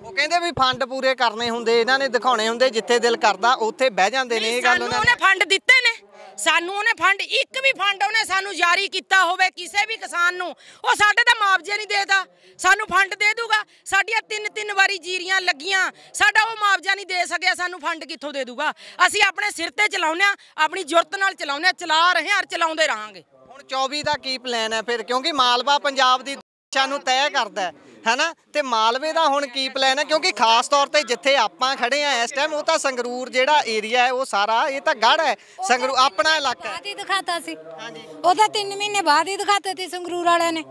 ਉਹ ਕਹਿੰਦੇ ਵੀ ਫੰਡ ਪੂਰੇ ਕਰਨੇ ਹੁੰਦੇ, ਇਹਨਾਂ ਨੇ ਦਿਖਾਉਣੇ ਹੁੰਦੇ, ਜਿੱਥੇ ਦਿਲ ਕਰਦਾ ਉੱਥੇ ਬਹਿ ਜਾਂਦੇ ਨੇ। ਇਹ ਗੱਲ ਉਹਨੇ ਫੰਡ ਦਿੱਤੇ ਨੇ ਸਾਨੂੰ, ਉਹਨੇ ਫੰਡ ਇੱਕ ਵੀ ਫੰਡ ਉਹਨੇ ਸਾਨੂੰ ਜਾਰੀ ਕੀਤਾ ਹੋਵੇ ਕਿਸੇ ਵੀ ਕਿਸਾਨ ਨੂੰ, ਉਹ ਸਾਡੇ ਤਾਂ ਮੁਆਵਜ਼ੇ ਨਹੀਂ ਦੇਦਾ। ਸਾਨੂੰ ਫੰਡ ਦੇ ਦੂਗਾ? ਸਾਡੀਆਂ 3-3 ਵਾਰੀ ਜੀਰੀਆਂ ਲੱਗੀਆਂ, ਸਾਡਾ ਉਹ ਮੁਆਵਜ਼ਾ ਨਹੀਂ ਦੇ ਸਕਿਆ, ਸਾਨੂੰ ਫੰਡ ਕਿੱਥੋਂ ਦੇ ਦੂਗਾ? ਅਸੀਂ ਆਪਣੇ ਸਿਰ ਤੇ ਚਲਾਉਂਦੇ ਹਾਂ, ਆਪਣੀ ਜ਼ਰੂਰਤ ਨਾਲ ਚਲਾਉਂਦੇ ਹਾਂ, ਚਲਾ ਰਹੇ ਹਾਂ ਔਰ ਚਲਾਉਂਦੇ ਰਹਾਂਗੇ। ਹੁਣ 24 ਦਾ ਕੀ ਪਲਾਨ ਹੈ ਫਿਰ, ਕਿਉਂਕਿ ਮਾਲਵਾ ਪੰਜਾਬ ਦੀ ਦਿਸ਼ਾ ਨੂੰ ਤੈਅ ਕਰਦਾ ਹੈ ਨਾ, ਤੇ ਮਾਲਵੇ ਦਾ ਹੁਣ ਕੀ ਪਲਾਨ ਹੈ? ਕਿਉਂਕਿ ਖਾਸ ਤੌਰ ਤੇ ਜਿੱਥੇ ਆਪਾਂ ਖੜੇ ਆ ਇਸ ਟਾਈਮ, ਉਹ ਤਾਂ ਸੰਗਰੂਰ ਜਿਹੜਾ ਏਰੀਆ ਹੈ ਉਹ ਸਾਰਾ ਇਹ ਤਾਂ ਗੜ੍ਹ ਹੈ, ਸੰਗਰੂਰ ਆਪਣਾ ਇਲਾਕਾ ਬਾਅਦ ਹੀ ਦਿਖਾਤਾ ਸੀ, ਉਹ ਤਾਂ 3 ਮਹੀਨੇ ਬਾਅਦ ਹੀ ਦਿਖਾਤੇ ਸੀ ਸੰਗਰੂਰ ਵਾਲਿਆਂ ਨੇ,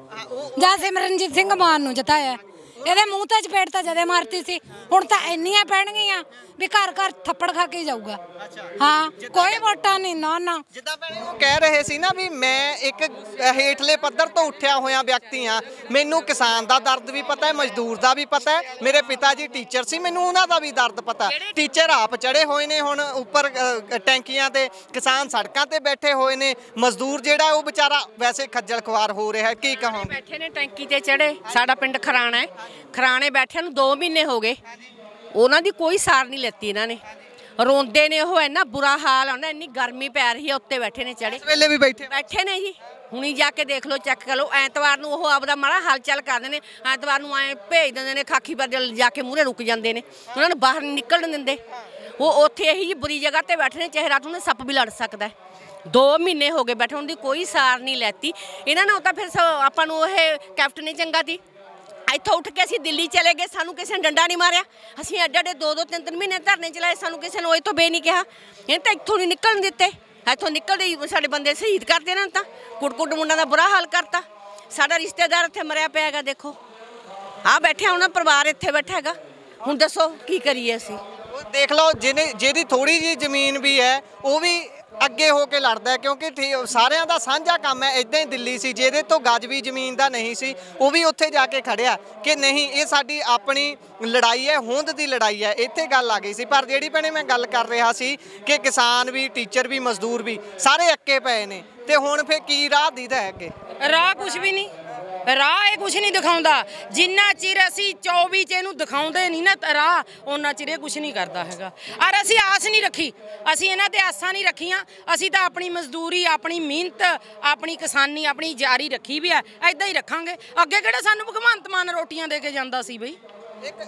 ਜਾਂ ਸਿਮਰਨਜੀਤ ਸਿੰਘ ਮਾਨ ਨੂੰ ਜਿਤਾਇਆ। ਇਹਦੇ ਮੂੰਹ ਤੇ ਚਪੇੜ ਤਾਂ ਜਦੇ ਮਾਰਤੀ ਸੀ, ਹੁਣ ਤਾਂ ਇੰਨੀਆਂ ਪੈਣਗੀਆਂ ਵੀ ਘਰ ਘਰ ਥੱਪੜ ਖਾ ਕੇ ਜਾਊਗਾ। ਹਾਂ, ਕੋਈ ਵੋਟਾਂ ਨਹੀਂ, ਨਾ। ਜਿੱਦਾਂ ਭੈਣੇ ਉਹ ਕਹਿ ਰਹੇ ਸੀ ਨਾ ਵੀ ਮੈਂ ਇੱਕ ਹੇਠਲੇ ਪੱਧਰ ਤੋਂ ਉੱਠਿਆ ਹੋਇਆ ਵਿਅਕਤੀ ਹਾਂ, ਮੈਨੂੰ ਕਿਸਾਨ ਦਾ ਦਰਦ ਵੀ ਪਤਾ ਹੈ, ਮਜ਼ਦੂਰ ਦਾ ਵੀ ਪਤਾ ਹੈ, ਮੇਰੇ ਪਿਤਾ ਜੀ ਟੀਚਰ ਸੀ, ਮੈਨੂੰ ਉਹਨਾਂ ਦਾ ਵੀ ਦਰਦ ਪਤਾ। ਟੀਚਰ ਆਪ ਚੜੇ ਹੋਏ ਨੇ ਹੁਣ ਉੱਪਰ ਟੈਂਕੀਆਂ ਤੇ, ਕਿਸਾਨ ਸੜਕਾਂ ਤੇ ਬੈਠੇ ਹੋਏ ਨੇ, ਮਜ਼ਦੂਰ ਜਿਹੜਾ ਉਹ ਵਿਚਾਰਾ ਵੈਸੇ ਖੱਜਲ ਖੁਆਰ ਹੋ ਰਿਹਾ। ਕੀ ਕਹੋਗੇ? ਬੈਠੇ ਨੇ ਟੈਂਕੀ ਤੇ ਚੜੇ, ਸਾਡਾ ਪਿੰਡ ਖਰਾਣਾ ਹੈ, ਖਰਾਣੇ ਬੈਠਿਆਂ ਨੂੰ 2 ਮਹੀਨੇ ਹੋ ਗਏ, ਉਹਨਾਂ ਦੀ ਕੋਈ ਸਾਰ ਨਹੀਂ ਲੈਤੀ ਇਹਨਾਂ ਨੇ, ਰੋਂਦੇ ਨੇ ਉਹ, ਇੰਨਾ ਬੁਰਾ ਹਾਲ ਆਉਂਦਾ, ਇੰਨੀ ਗਰਮੀ ਪੈ ਰਹੀ ਹੈ, ਉੱਤੇ ਬੈਠੇ ਨੇ ਚੜੇ, ਇਸ ਵੇਲੇ ਵੀ ਬੈਠੇ ਨੇ ਜੀ। ਹੁਣੀ ਜਾ ਕੇ ਦੇਖ ਲਓ, ਚੈੱਕ ਕਰ ਲਓ, ਐਤਵਾਰ ਨੂੰ ਉਹ ਆਪਦਾ ਮਾੜਾ ਹਾਲ ਚਾਲ ਕਰਦੇ ਨੇ, ਐਤਵਾਰ ਨੂੰ ਐ ਭੇਜ ਦਿੰਦੇ ਨੇ, ਖਾਕੀ ਬਦਲ ਜਾ ਕੇ ਮੂਹਰੇ ਰੁਕ ਜਾਂਦੇ ਨੇ, ਉਹਨਾਂ ਨੂੰ ਬਾਹਰ ਨਹੀਂ ਨਿਕਲਣ ਦਿੰਦੇ। ਉਹ ਉੱਥੇ ਇਹੀ ਜਿਹੀ ਬੁਰੀ ਜਗ੍ਹਾ ਤੇ ਬੈਠੇ ਨੇ, ਚਾਹੇ ਰਾਤ ਨੂੰ ਸੱਪ ਵੀ ਲੜ ਸਕਦਾ। 2 ਮਹੀਨੇ ਹੋ ਗਏ ਬੈਠੇ, ਉਹਨਾਂ ਦੀ ਕੋਈ ਸਾਰ ਨਹੀਂ ਲੈਤੀ ਇਹਨਾਂ ਨੇ। ਤਾਂ ਫਿਰ ਆਪਾਂ ਨੂੰ ਇਹ ਕੈਪਟਨ ਨੇ ਚੰਗਾ ਦੀ, ਇੱਥੋਂ ਉੱਠ ਕੇ ਅਸੀਂ ਦਿੱਲੀ ਚਲੇ ਗਏ, ਸਾਨੂੰ ਕਿਸੇ ਨੇ ਡੰਡਾ ਨਹੀਂ ਮਾਰਿਆ, ਅਸੀਂ ਐਡੇ 2-2 3-3 ਮਹੀਨੇ ਧਰਨੇ ਚਲਾਏ, ਸਾਨੂੰ ਕਿਸੇ ਨੇ ਉਹ ਤੋਂ ਬੇ ਨਹੀਂ ਕਿਹਾ। ਇਹ ਤਾਂ ਇੱਥੋਂ ਨਹੀਂ ਨਿਕਲਣ ਦਿੱਤੇ, ਇੱਥੋਂ ਨਿਕਲਦੇ ਸਾਡੇ ਬੰਦੇ ਸ਼ਹੀਦ ਕਰਦੇ ਇਹਨਾਂ ਨੇ, ਤਾਂ ਕੁੱਟ ਮੁੰਡਾ ਦਾ ਬੁਰਾ ਹਾਲ ਕਰਤਾ। ਸਾਡਾ ਰਿਸ਼ਤੇਦਾਰ ਇੱਥੇ ਮਰਿਆ ਪਿਆ ਹੈਗਾ, ਦੇਖੋ ਆਹ ਬੈਠਿਆ, ਉਹਨਾਂ ਪਰਿਵਾਰ ਇੱਥੇ ਬੈਠਾ ਹੈਗਾ, ਹੁਣ ਦੱਸੋ ਕੀ ਕਰੀਏ ਅਸੀਂ? ਦੇਖ ਲਓ, ਜਿਹਦੀ ਥੋੜੀ ਜਿਹੀ ਜ਼ਮੀਨ ਵੀ ਹੈ ਉਹ ਵੀ ਅੱਗੇ ਹੋ ਕੇ ਲੜਦਾ, ਕਿਉਂਕਿ ਸਾਰਿਆਂ ਦਾ ਸਾਂਝਾ ਕੰਮ ਹੈ। ਇਦਾਂ ਹੀ ਦਿੱਲੀ ਸੀ, ਜਿਹਦੇ ਤੋਂ ਗੱਜ ਵੀ ਜ਼ਮੀਨ ਦਾ ਨਹੀਂ ਸੀ, ਉਹ ਵੀ ਉੱਥੇ ਜਾ ਕੇ ਖੜਿਆ ਕਿ ਨਹੀਂ ਇਹ ਸਾਡੀ ਆਪਣੀ ਲੜਾਈ ਹੈ, ਹੋਂਦ ਦੀ ਲੜਾਈ ਹੈ। ਇੱਥੇ ਗੱਲ ਆ ਗਈ ਸੀ। ਪਰ ਜਿਹੜੀ ਭੈਣੇ ਮੈਂ ਗੱਲ ਕਰ ਰਿਹਾ ਸੀ ਕਿ ਕਿਸਾਨ ਵੀ, ਟੀਚਰ ਵੀ, ਮਜ਼ਦੂਰ ਵੀ ਸਾਰੇ ਅੱਕੇ ਪਏ ਨੇ, ਤੇ ਹੁਣ ਫਿਰ ਕੀ ਰਾਹ ਦੀਦਾ ਹੈ ਅੱਗੇ? ਰਾਹ ਕੁਝ ਵੀ ਨਹੀਂ, ਰਾਹ ਇਹ ਕੁਛ ਨਹੀਂ ਦਿਖਾਉਂਦਾ। ਜਿੰਨਾ ਚਿਰ ਅਸੀਂ 24 ਚ ਇਹਨੂੰ ਦਿਖਾਉਂਦੇ ਨਹੀਂ ਨਾ ਰਾਹ, ਉਹਨਾਂ ਚਿਰ ਇਹ ਕੁਛ ਨਹੀਂ ਕਰਦਾ ਹੈਗਾ। ਔਰ ਅਸੀਂ ਆਸ ਨਹੀਂ ਰੱਖੀ, ਅਸੀਂ ਇਹਨਾਂ ਤੇ ਆਸਾਂ ਨਹੀਂ ਰੱਖੀਆਂ, ਅਸੀਂ ਤਾਂ ਆਪਣੀ ਮਜ਼ਦੂਰੀ, ਆਪਣੀ ਮਿਹਨਤ, ਆਪਣੀ ਕਿਸਾਨੀ ਆਪਣੀ ਜਾਰੀ ਰੱਖੀ ਵੀ ਆ, ਐਦਾਂ ਹੀ ਰੱਖਾਂਗੇ। ਅੱਗੇ ਕਿਹੜਾ ਸਾਨੂੰ ਭਗਵੰਤ ਮਾਨ ਰੋਟੀਆਂ ਦੇ ਕੇ ਜਾਂਦਾ ਸੀ ਬਈ?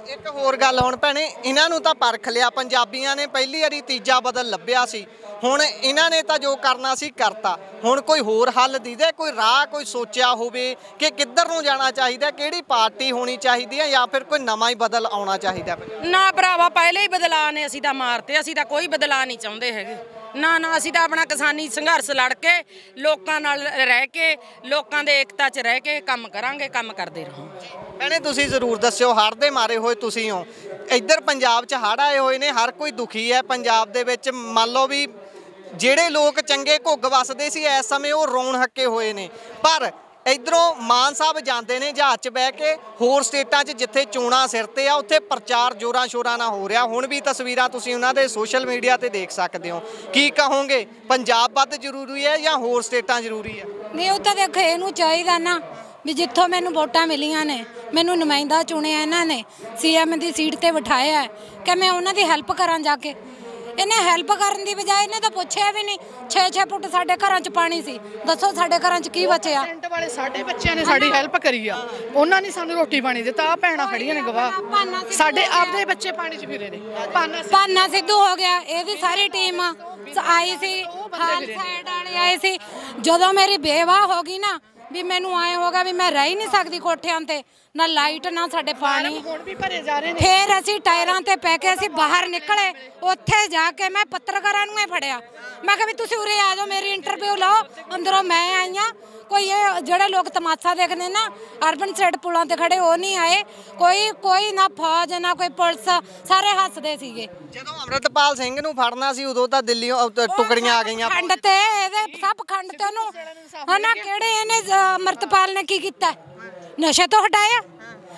ਇੱਕ ਹੋਰ ਗੱਲ, ਹੁਣ ਭੈਣੇ ਇਹਨਾਂ ਨੂੰ ਤਾਂ ਪਰਖ ਲਿਆ ਪੰਜਾਬੀਆਂ ਨੇ, ਪਹਿਲੀ ਵਾਰੀ ਤੀਜਾ ਬਦਲ ਲੱਭਿਆ ਸੀ, ਹੁਣ ਇਹਨਾਂ ਨੇ ਤਾਂ ਜੋ ਕਰਨਾ ਸੀ ਕਰਤਾ। ਹੁਣ ਕੋਈ ਹੋਰ ਹੱਲ ਦੀਦੇ, ਕੋਈ ਰਾਹ ਕੋਈ ਸੋਚਿਆ ਹੋਵੇ ਕਿ ਕਿੱਧਰ ਨੂੰ ਜਾਣਾ ਚਾਹੀਦਾ, ਕਿਹੜੀ ਪਾਰਟੀ ਹੋਣੀ ਚਾਹੀਦੀ ਹੈ, ਜਾਂ ਫਿਰ ਕੋਈ ਨਵਾਂ ਹੀ ਬਦਲ ਆਉਣਾ ਚਾਹੀਦਾ? ਨਾ ਭਰਾਵਾ, ਪਹਿਲੇ ਹੀ ਬਦਲਾਅ ਨੇ ਅਸੀਂ ਤਾਂ ਮਾਰਤੇ, ਅਸੀਂ ਤਾਂ ਕੋਈ ਬਦਲਾਅ ਨਹੀਂ ਚਾਹੁੰਦੇ ਹੈਗੇ। ਨਾ ਅਸੀਂ ਤਾਂ ਆਪਣਾ ਕਿਸਾਨੀ ਸੰਘਰਸ਼ ਲੜ ਕੇ, ਲੋਕਾਂ ਨਾਲ ਰਹਿ ਕੇ, ਲੋਕਾਂ ਦੇ ਏਕਤਾ 'ਚ ਰਹਿ ਕੇ ਕੰਮ ਕਰਾਂਗੇ, ਕੰਮ ਕਰਦੇ ਰਹਾਂਗੇ। ਭੈਣੇ ਤੁਸੀਂ ਜ਼ਰੂਰ ਦੱਸਿਓ, ਹੜ੍ਹ ਦੇ ਮਾਰੇ ਹੋਏ ਤੁਸੀਂ ਹੋ, ਇੱਧਰ ਪੰਜਾਬ 'ਚ ਹੜ੍ਹ ਆਏ ਹੋਏ ਨੇ, ਹਰ ਕੋਈ ਦੁਖੀ ਹੈ ਪੰਜਾਬ ਦੇ ਵਿੱਚ। ਮੰਨ ਲਓ ਵੀ ਜਿਹੜੇ ਲੋਕ ਚੰਗੇ ਘੁੱਗ ਵਸਦੇ ਸੀ ਇਸ ਸਮੇਂ ਉਹ ਰੋਣ ਹੱਕੇ ਹੋਏ ਨੇ, ਪਰ ਇੱਧਰੋਂ ਮਾਨ ਸਾਹਿਬ ਜਾਂਦੇ ਨੇ ਜਹਾਜ਼ 'ਚ ਬਹਿ ਕੇ ਹੋਰ ਸਟੇਟਾਂ 'ਚ ਜਿੱਥੇ ਚੋਣਾਂ ਸਿਰ ਤੇ ਆ, ਉੱਥੇ ਪ੍ਰਚਾਰ ਜ਼ੋਰਾਂ ਸ਼ੋਰਾਂ ਨਾਲ ਹੋ ਰਿਹਾ। ਹੁਣ ਵੀ ਤਸਵੀਰਾਂ ਤੁਸੀਂ ਉਹਨਾਂ ਦੇ ਸੋਸ਼ਲ ਮੀਡੀਆ ਤੇ ਦੇਖ ਸਕਦੇ ਹੋ। ਕੀ ਕਹੋਗੇ, ਪੰਜਾਬ ਵੱਧ ਜ਼ਰੂਰੀ ਹੈ ਜਾਂ ਹੋਰ ਸਟੇਟਾਂ ਜ਼ਰੂਰੀ ਹੈ? ਨਹੀਂ, ਉਹ ਤਾਂ ਦੇਖੋ ਇਹਨੂੰ ਚਾਹੀਦਾ ਨਾ ਵੀ ਜਿੱਥੋਂ ਮੈਨੂੰ ਵੋਟਾਂ ਮਿਲੀਆਂ ਨੇ, ਮੈਨੂੰ ਨੁਮਾਇੰਦਾ ਚੁਣਿਆ ਇਹਨਾਂ ਨੇ, CM ਦੀ ਸੀਟ ਤੇ ਬਿਠਾਇਆ ਕਿ ਮੈਂ ਉਹਨਾਂ ਦੀ ਹੈਲਪ ਕਰਾਂ ਜਾ ਕੇ। ਇਹਨੇ ਹੈਲਪ ਕਰਨ ਦੀ ਬਜਾਏ ਇਹਨੇ ਤਾਂ ਪੁੱਛਿਆ ਵੀ ਨਹੀਂ। 6-6 ਫੁੱਟ ਸਾਡੇ ਘਰਾਂ 'ਚ ਪਾਣੀ ਸੀ, ਦੱਸੋ ਸਾਡੇ ਘਰਾਂ 'ਚ ਕੀ ਬਚਿਆ? ਪਿੰਡ ਵਾਲੇ ਸਾਡੇ ਬੱਚਿਆਂ ਨੇ ਸਾਡੀ ਹੈਲਪ ਕਰੀ ਆ, ਉਹਨਾਂ ਨੇ ਸਾਨੂੰ ਰੋਟੀ ਪਾਣੀ ਦਿੱਤਾ। ਆ ਭੈਣਾਂ ਖੜੀਆਂ ਨੇ ਗਵਾਹ, ਸਾਡੇ ਆਪਦੇ ਬੱਚੇ ਪਾਣੀ 'ਚ ਫਿਰੇ ਨੇ। ਪਾਨਾ ਸਿੱਧੂ ਹੋ ਗਿਆ, ਇਹਦੀ ਸਾਰੀ ਟੀਮ ਆਈ ਸੀ, ਹਾਲ ਸਾਈਡ ਵਾਲੇ ਆਏ ਸੀ। ਜਦੋਂ ਮੇਰੀ ਬੇਵਾਹ ਹੋ ਗਈ ਨਾ, ਵੀ ਮੈਨੂੰ ਆਏ ਹੋਗਾ ਵੀ ਮੈਂ ਰਹਿ ਹੀ ਨਹੀਂ ਸਕਦੀ ਕੋਠਿਆਂ ਤੇ, ਨਾ ਲਾਈਟ ਨਾ ਸਾਡੇ ਪਾਣੀ। ਹੁਣ ਵੀ ਭਰੇ ਜਾ ਰਹੇ ਨੇ। ਫੇਰ ਅਸੀਂ ਟਾਇਰਾਂ ਤੇ ਪੈ ਕੇ ਅਸੀਂ ਬਾਹਰ ਨਿਕਲੇ, ਉੱਥੇ ਜਾ ਕੇ ਮੈਂ ਪੱਤਰਕਾਰਾਂ ਨੂੰ ਹੀ ਫੜਿਆ, ਮੈਂ ਕਿਹਾ ਵੀ ਤੁਸੀਂ ਉਰੇ ਆ ਜਾਓ, ਮੇਰੀ ਇੰਟਰਵਿਊ ਲਓ। ਅੰਦਰੋਂ ਮੈਂ ਆਈਆਂ, ਕੋਈ ਇਹ ਜਿਹੜੇ ਲੋਕ ਤਮਾਸ਼ਾ ਦੇਖਦੇ ਨਾ ਅਰਬਨ ਸਾਈਡ ਪੁਲਾਂ ਤੇ ਖੜੇ, ਉਹ ਨਹੀਂ ਆਏ, ਕੋਈ ਨਾ ਫੌਜ ਨਾ ਕੋਈ ਪੁਲਿਸ, ਸਾਰੇ ਹੱਸਦੇ ਸੀਗੇ। ਜਦੋਂ ਅੰਮ੍ਰਿਤਪਾਲ ਸਿੰਘ ਨੂੰ ਫੜਨਾ ਸੀ ਉਦੋਂ ਤਾਂ ਦਿੱਲੀ ਟੁਕੜੀਆਂ ਆ ਗਈਆਂ ਖੰਡ ਤੇ, ਇਹਦੇ ਸਭ ਖੰਡ ਤੇ ਉਹਨੂੰ ਹਨਾ, ਕਿਹੜੇ ਇਹਨੇ ਅੰਮ੍ਰਿਤਪਾਲ ਨੇ ਕੀ ਕੀਤਾ? ਨਸ਼ੇ ਤੋਂ ਹਟਾਇਆ।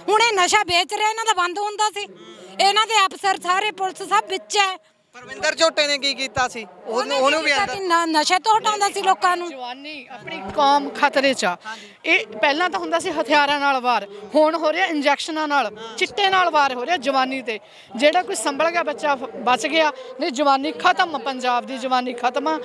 ਹੁਣ ਇਹ ਨਸ਼ਾ ਵੇਚ ਰਿਹਾ, ਇਹਨਾਂ ਦਾ ਬੰਦ ਹੁੰਦਾ ਸੀ। ਇਹਨਾਂ ਦੇ ਅਫਸਰ ਸਾਰੇ ਪੁਲਿਸ ਸਭ ਵਿੱਚ ਹੈ। ਪਰਵਿੰਦਰ ਝੋਟੇ ਨੇ ਕੀ ਕੀਤਾ ਸੀ? ਉਹਨੂੰ ਵੀ ਨਸ਼ੇ ਤੋਂ ਹਟਾਉਂਦਾ ਸੀ ਲੋਕਾਂ ਨੂੰ। ਜਵਾਨੀ ਆਪਣੀ ਕੌਮ ਖਤਰੇ 'ਚ ਆ। ਇਹ ਪਹਿਲਾਂ ਤਾਂ ਹੁੰਦਾ ਸੀ ਹਥਿਆਰਾਂ ਨਾਲ ਵਾਰ, ਹੁਣ ਹੋ ਰਿਹਾ ਇੰਜੈਕਸ਼ਨਾਂ ਨਾਲ, ਚਿੱਟੇ ਨਾਲ ਵਾਰ ਹੋ ਰਿਹਾ ਜਵਾਨੀ ਤੇ। ਜਿਹੜਾ ਕੋਈ ਸੰਭਲ ਗਿਆ ਬੱਚਾ ਬਚ ਗਿਆ, ਨਹੀਂ ਜਵਾਨੀ ਖਤਮ। ਪੰਜਾਬ ਦੀ ਜਵਾਨੀ ਖਤਮ ਆ,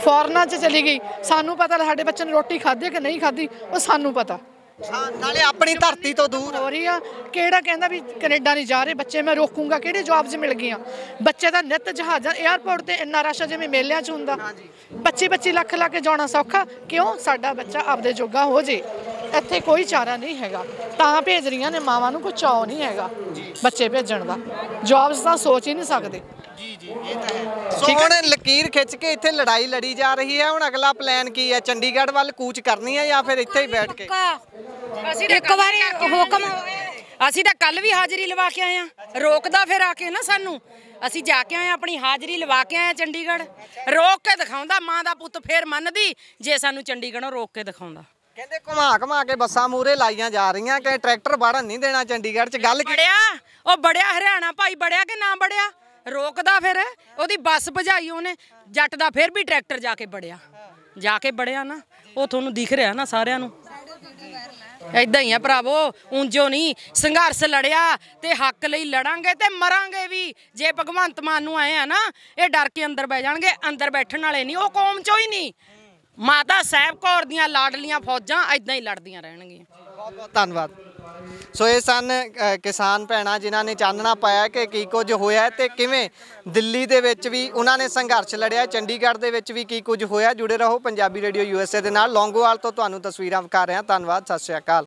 ਫੋਰਨਾਂ 'ਚ ਚਲੀ ਗਈ। ਸਾਨੂੰ ਪਤਾ ਸਾਡੇ ਬੱਚੇ ਨੇ ਰੋਟੀ ਖਾਧੀ ਕਿ ਨਹੀਂ ਖਾਧੀ, ਉਹ ਸਾਨੂੰ ਪਤਾ। ਹਾਂ, ਨਾਲੇ ਆਪਣੀ ਧਰਤੀ ਤੋਂ ਦੂਰ ਹੋ ਰਹੀ ਆ। ਕਿਹੜਾ ਕਹਿੰਦਾ ਵੀ ਕੈਨੇਡਾ ਨਹੀਂ ਜਾ ਰਹੇ ਬੱਚੇ, ਮੈਂ ਰੋਕੂੰਗਾ? ਕਿਹੜੇ ਜੌਬਸ ਮਿਲ ਗਈਆਂ? ਬੱਚੇ ਦਾ ਨਿੱਤ ਜਹਾਜ਼ਾਂ 에ਅਰਪੋਰਟ ਤੇ ਇੰਨਾ ਰਸ਼ ਜਿਵੇਂ ਮੇਲਿਆਂ 'ਚ ਹੁੰਦਾ। 25-25 ਲੱਖ ਲਾ ਕੇ ਜਾਣਾ ਸੌਖਾ ਕਿਉਂ? ਸਾਡਾ ਬੱਚਾ ਆਪਦੇ ਜੋਗਾ ਹੋ ਜੇ, ਇੱਥੇ ਕੋਈ ਚਾਰਾ ਨਹੀਂ ਹੈਗਾ, ਤਾਂ ਭੇਜ ਰਹੀਆਂ ਨੇ ਮਾਵਾਂ ਨੂੰ। ਕੋਈ ਚਾਅ ਨਹੀਂ ਹੈਗਾ ਬੱਚੇ ਭੇਜਣ ਦਾ, ਜੌਬਸ ਤਾਂ ਸੋਚ ਹੀ ਨਹੀਂ ਸਕਦੇ। ਇਹ ਤਾਂ ਹੈ। ਸੋ ਹੁਣ ਲਕੀਰ ਖਿੱਚ ਕੇ ਇੱਥੇ ਲੜਾਈ ਲੜੀ ਜਾ ਰਹੀ ਹੈ। ਹੁਣ ਅਗਲਾ ਪਲਾਨ ਕੀ ਹੈ? ਚੰਡੀਗੜ੍ਹ ਵੱਲ ਕੂਚ ਕਰਨੀ ਹੈ ਜਾਂ ਫਿਰ ਇੱਥੇ ਹੀ ਬੈਠ ਕੇ? ਅਸੀਂ ਇੱਕ ਵਾਰੀ ਹੁਕਮ ਅਸੀਂ ਤਾਂ ਕੱਲ ਵੀ ਹਾਜ਼ਰੀ ਲਵਾ ਕੇ ਆਏ ਆ, ਰੋਕਦਾ ਫਿਰ ਆ ਕੇ ਨਾ ਸਾਨੂੰ। ਅਸੀਂ ਜਾ ਕੇ ਆਏ, ਆਪਣੀ ਹਾਜ਼ਰੀ ਲਵਾ ਕੇ ਆਏ ਚੰਡੀਗੜ੍ਹ, ਰੋਕ ਕੇ ਦਿਖਾਉਂਦਾ। ਮਾਂ ਦਾ ਪੁੱਤ ਫੇਰ ਮੰਨਦੀ ਜੇ ਸਾਨੂੰ ਚੰਡੀਗੜ੍ਹੋਂ ਰੋਕ ਕੇ ਦਿਖਾਉਂਦਾ। ਕਹਿੰਦੇ ਘੁਮਾ ਕੇ ਬੱਸਾਂ ਮੂਰੇ ਲਾਈਆਂ ਜਾ ਰਹੀਆਂ ਕਿ ਟਰੈਕਟਰ ਵੜਨ ਨਹੀਂ ਦੇਣਾ ਚੰਡੀਗੜ੍ਹ 'ਚ। ਗੱਲ ਬੜਿਆ ਉਹ ਬੜਿਆ ਹਰਿਆਣਾ ਭਾਈ ਬੜਿਆ ਕਿ ਨਾ ਬੜਿਆ, ਰੋਕਦਾ ਫਿਰ ਉਹਦੀ ਬੱਸ ਭਜਾਈ ਉਹਨੇ। ਜੱਟ ਦਾ ਫਿਰ ਵੀ ਟਰੈਕਟਰ ਜਾ ਕੇ ਬੜਿਆ ਨਾ। ਉਹ ਤੁਹਾਨੂੰ ਦਿਖ ਰਿਹਾ ਨਾ ਸਾਰਿਆਂ ਨੂੰ। ਏਦਾਂ ਹੀ ਆ ਭਰਾਵੋ, ਉਂਝੋ ਨਹੀਂ। ਸੰਘਰਸ਼ ਲੜਿਆ ਤੇ ਹੱਕ ਲਈ ਲੜਾਂਗੇ ਤੇ ਮਰਾਂਗੇ ਵੀ। ਜੇ ਭਗਵੰਤ ਮਾਨ ਨੂੰ ਆਏ ਆ ਨਾ, ਇਹ ਡਰ ਕੇ ਅੰਦਰ ਬਹਿ ਜਾਣਗੇ। ਅੰਦਰ ਬੈਠਣ ਵਾਲੇ ਨਹੀਂ, ਉਹ ਕੌਮ ਚੋਂ ਹੀ ਨਹੀਂ। ਮਾਤਾ ਸਾਹਿਬ ਕੌਰ ਦੀਆਂ ਲਾਡਲੀਆਂ ਫੌਜਾਂ ਏਦਾਂ ਹੀ ਲੜਦੀਆਂ ਰਹਿਣਗੀਆਂ। ਬਹੁਤ ਬਹੁਤ ਧੰਨਵਾਦ। ਸੋ ਇਹ ਸਨ ਕਿਸਾਨ ਭੈਣਾਂ ਜਿਨ੍ਹਾਂ ਨੇ ਚਾਨਣਾ ਪਾਇਆ ਕਿ ਕੀ ਕੁਝ ਹੋਇਆ ਤੇ ਕਿਵੇਂ ਦਿੱਲੀ ਦੇ ਵਿੱਚ ਵੀ ਉਹਨਾਂ ਨੇ ਸੰਘਰਸ਼ ਲੜਿਆ, ਚੰਡੀਗੜ੍ਹ ਦੇ ਵਿੱਚ ਵੀ ਕੀ ਕੁਝ ਹੋਇਆ। ਜੁੜੇ ਰਹੋ ਪੰਜਾਬੀ ਰੇਡੀਓ USA ਦੇ ਨਾਲ। ਲੌਂਗੋਵਾਲ ਤੋਂ ਤੁਹਾਨੂੰ ਤਸਵੀਰਾਂ ਵਿਖਾ ਰਿਹਾ। ਧੰਨਵਾਦ, ਸਤਿ ਸ਼੍ਰੀ ਅਕਾਲ।